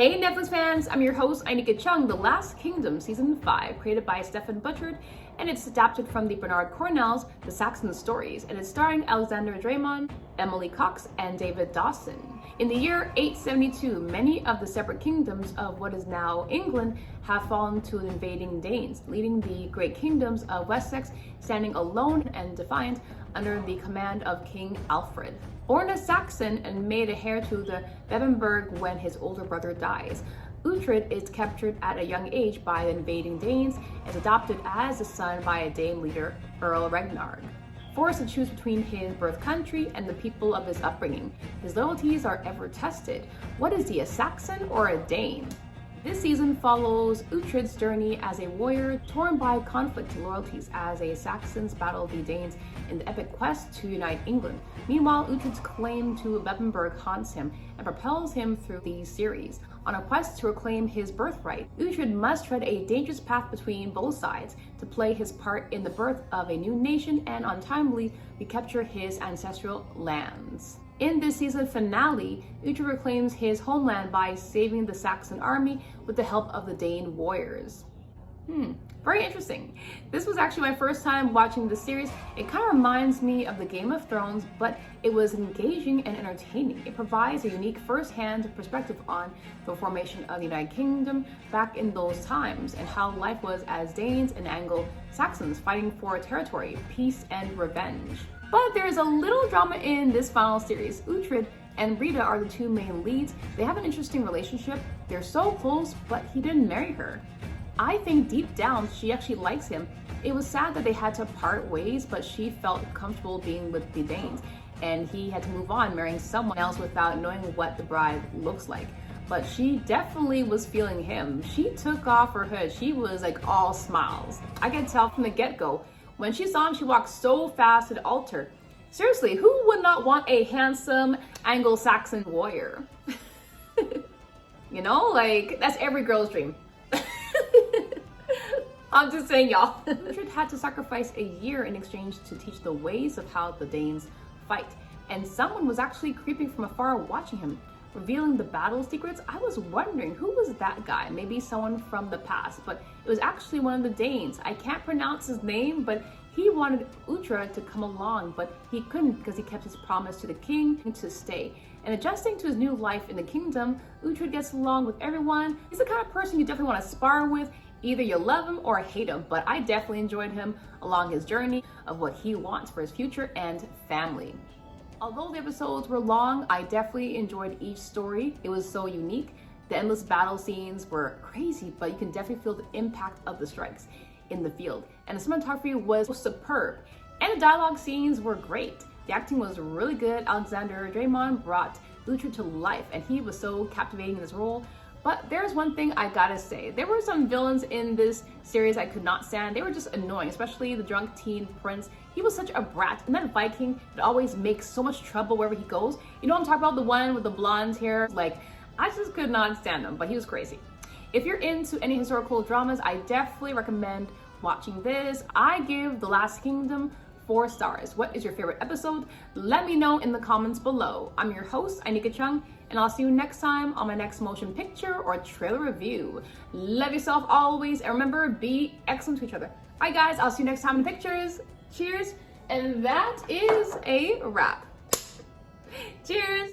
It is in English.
Hey Netflix fans, I'm your host Ainika Chung, The Last Kingdom Season 5, created by Stephen Butchard, and it's adapted from the Bernard Cornells, The Saxon Stories, and it's starring Alexander Dreymon, Emily Cox, and David Dawson. In the year 872, many of the separate kingdoms of what is now England have fallen to invading Danes, leaving the great kingdoms of Wessex standing alone and defiant under the command of King Alfred. Born a Saxon and made a heir to the Bebbanburg when his older brother dies, Uhtred is captured at a young age by the invading Danes and is adopted as a son by a Dane leader, Earl Ragnar. Forced to choose between his birth country and the people of his upbringing, his loyalties are ever tested. What is he, a Saxon or a Dane? This season follows Uhtred's journey as a warrior torn by conflict and loyalties as the Saxons battle the Danes in the epic quest to unite England. Meanwhile, Uhtred's claim to Bebbanburg haunts him and propels him through the series. On a quest to reclaim his birthright, Uhtred must tread a dangerous path between both sides to play his part in the birth of a new nation and untimely recapture his ancestral lands. In this season finale, Uhtred reclaims his homeland by saving the Saxon army with the help of the Dane warriors. Very interesting. This was actually my first time watching this series. It kind of reminds me of the Game of Thrones, but it was engaging and entertaining. It provides a unique first-hand perspective on the formation of the United Kingdom back in those times and how life was as Danes and Anglo-Saxons fighting for territory, peace, and revenge. But there's a little drama in this final series. Uhtred and Rita are the two main leads. They have an interesting relationship. They're so close, but he didn't marry her. I think deep down she actually likes him. It was sad that they had to part ways, but she felt comfortable being with the Danes, and he had to move on, marrying someone else without knowing what the bride looks like. But she definitely was feeling him. She took off her hood. She was like all smiles. I could tell from the get-go. When she saw him, she walked so fast to the altar. Seriously, who would not want a handsome Anglo-Saxon warrior? You know, like, that's every girl's dream. I'm just saying, y'all. Uhtred had to sacrifice a year in exchange to teach the ways of how the Danes fight. And someone was actually creeping from afar watching him, revealing the battle secrets. I was wondering, who was that guy? Maybe someone from the past, but it was actually one of the Danes. I can't pronounce his name, but he wanted Uhtred to come along, but he couldn't because he kept his promise to the king to stay. And adjusting to his new life in the kingdom, Uhtred gets along with everyone. He's the kind of person you definitely want to spar with. Either you love him or hate him, but I definitely enjoyed him along his journey of what he wants for his future and family. Although the episodes were long, I definitely enjoyed each story. It was so unique. The endless battle scenes were crazy, but you can definitely feel the impact of the strikes in the field. And the cinematography was superb. And the dialogue scenes were great. The acting was really good. Alexander Dreymon brought Uhtred to life, and he was so captivating in his role. But there's one thing I gotta say. There were some villains in this series I could not stand. They were just annoying, especially the drunk teen prince. He was such a brat, and that Viking that always makes so much trouble wherever he goes. You know what I'm talking about? The one with the blonde hair? Like, I just could not stand him, but he was crazy. If you're into any historical dramas, I definitely recommend watching this. I give The Last Kingdom 4 stars. What is your favorite episode? Let me know in the comments below. I'm your host, Ainika Chung, and I'll see you next time on my next motion picture or trailer review. Love yourself always, and remember, be excellent to each other. All right, guys, I'll see you next time in the pictures. Cheers, and that is a wrap. Cheers.